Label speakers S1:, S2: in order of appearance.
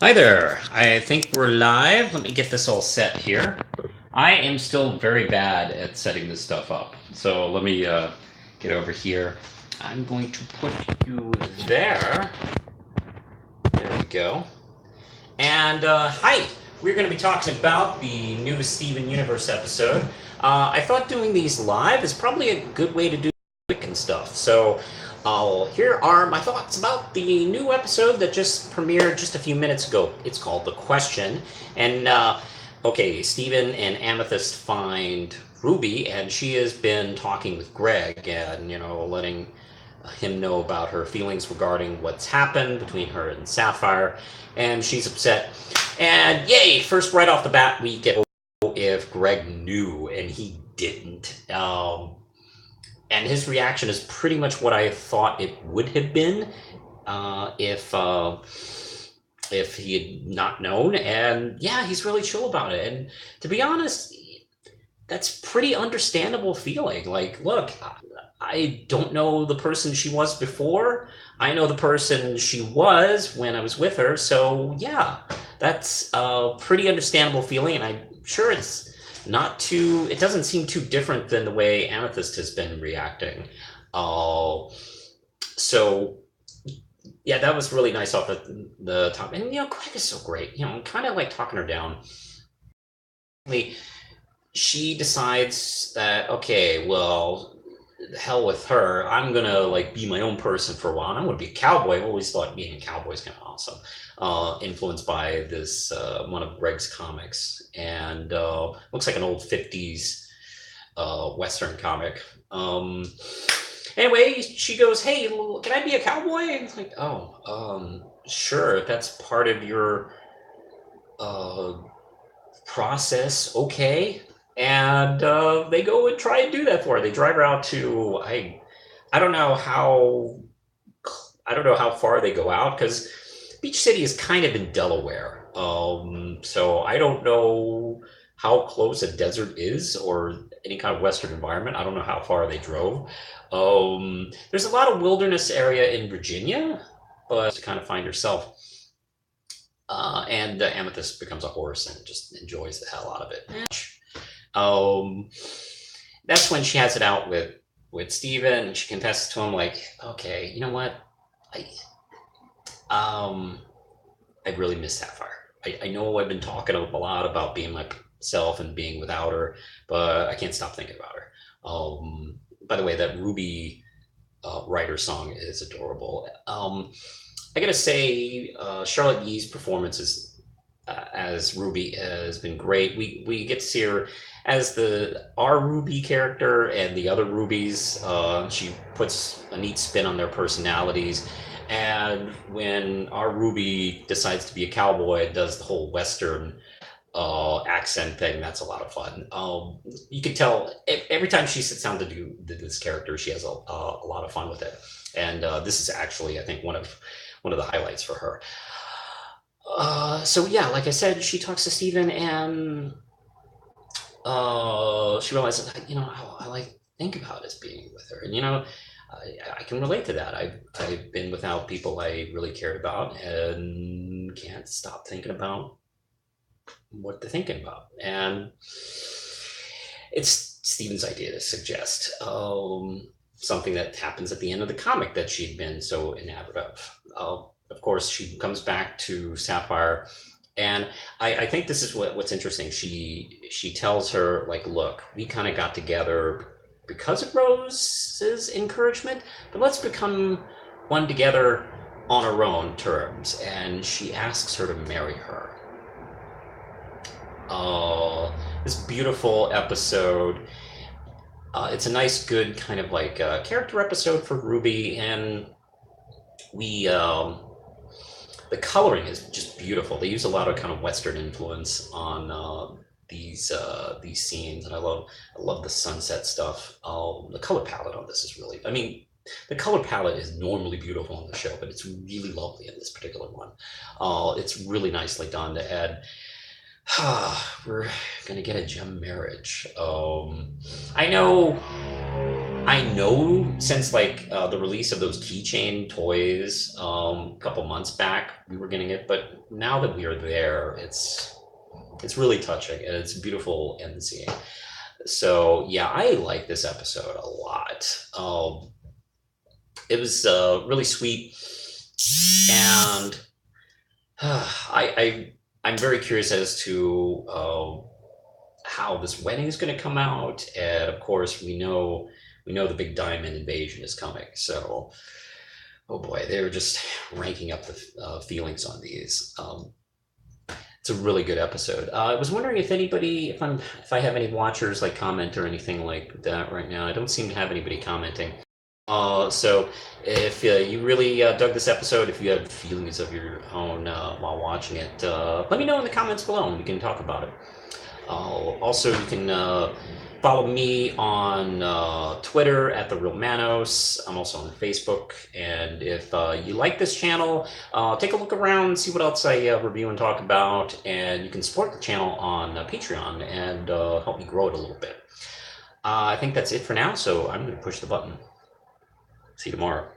S1: Hi there. I think we're live. Let me get this all set here. I am still very bad at setting this stuff up. So let me get over here. I'm going to put you there. There we go. And hi, we're going to be talking about the new Steven Universe episode. I thought doing these live is probably a good way to do quick and stuff. So here are my thoughts about the new episode that just premiered just a few minutes ago. It's called The Question. And okay, Steven and Amethyst find Ruby, and she has been talking with Greg and, letting him know about her feelings regarding what's happened between her and Sapphire, and she's upset. And yay, first right off the bat, we get if Greg knew, and he didn't. And his reaction is pretty much what I thought it would have been if he had not known. And yeah, he's really chill about it. And to be honest, that's pretty understandable feeling. Like, look, I don't know the person she was before. I know the person she was when I was with her. So yeah, that's a pretty understandable feeling, and I'm sure it doesn't seem too different than the way Amethyst has been reacting. Uh, so yeah, that was really nice off the top. And Greg is so great. Kind of like talking her down. She decides that, okay, well, the hell with her. I'm gonna like be my own person for a while. And I'm gonna be a cowboy. I've always thought being a cowboy is kind of awesome. Influenced by this one of Greg's comics, and looks like an old '50s Western comic. Anyway, she goes, "Hey, can I be a cowboy?" And it's like, "Oh, sure. If that's part of your uh, process, okay." And they go and try and do that for her. They drive her out to I don't know how far they go out, because Beach City is kind of in Delaware. So I don't know how close a desert is, or any kind of western environment. I don't know how far they drove. There's a lot of wilderness area in Virginia, but to kind of find herself. And Amethyst becomes a horse and just enjoys the hell out of it. Um, that's when she has it out with Steven, and she confesses to him, like, okay, you know what? I um I really miss Sapphire. I know I've been talking a lot about being myself and being without her, but I can't stop thinking about her. By the way, that Ruby writer song is adorable. I gotta say, Charlotte Yee's performance as Ruby has been great. We get to see her as our Ruby character and the other Rubies. She puts a neat spin on their personalities. And when our Ruby decides to be a cowboy and does the whole Western accent thing, that's a lot of fun. You can tell every time she sits down to do this character, she has a lot of fun with it. And this is actually, I think, one of the highlights for her. So yeah, like I said, she talks to Steven, and she realizes, all I think about is being with her. And I can relate to that. I've been without people I really cared about, and can't stop thinking about what they're thinking about. And it's Steven's idea to suggest something that happens at the end of the comic that she'd been so enamored of. Of course, she comes back to Sapphire, and I think this is what's interesting. She tells her, like, look, we kind of got together because of Rose's encouragement, but let's become one together on our own terms. And she asks her to marry her. This beautiful episode. It's a nice, good kind of like character episode for Ruby, and we the coloring is just beautiful. They use a lot of kind of Western influence on these scenes, and I love the sunset stuff. The color palette on this is really, I mean, the color palette is normally beautiful on the show, but it's really lovely in this particular one. It's really nicely done to add. We're gonna get a gem marriage. I know I know since like the release of those keychain toys a couple months back, we were getting it, but now that we are there, it's really touching and it's beautiful and seeing. So yeah, I like this episode a lot. It was really sweet, and I'm very curious as to how this wedding is going to come out, and of course we know the big diamond invasion is coming. So oh boy, they were just ranking up the feelings on these. It's a really good episode. I was wondering if anybody, if I have any watchers like comment or anything like that right now. I don't seem to have anybody commenting. So if you really dug this episode, if you have feelings of your own while watching it, let me know in the comments below and we can talk about it. Also, you can follow me on Twitter at The Real Manos. I'm also on Facebook. And if you like this channel, take a look around, see what else I review and talk about. And you can support the channel on Patreon and help me grow it a little bit. I think that's it for now, so I'm going to push the button. See you tomorrow.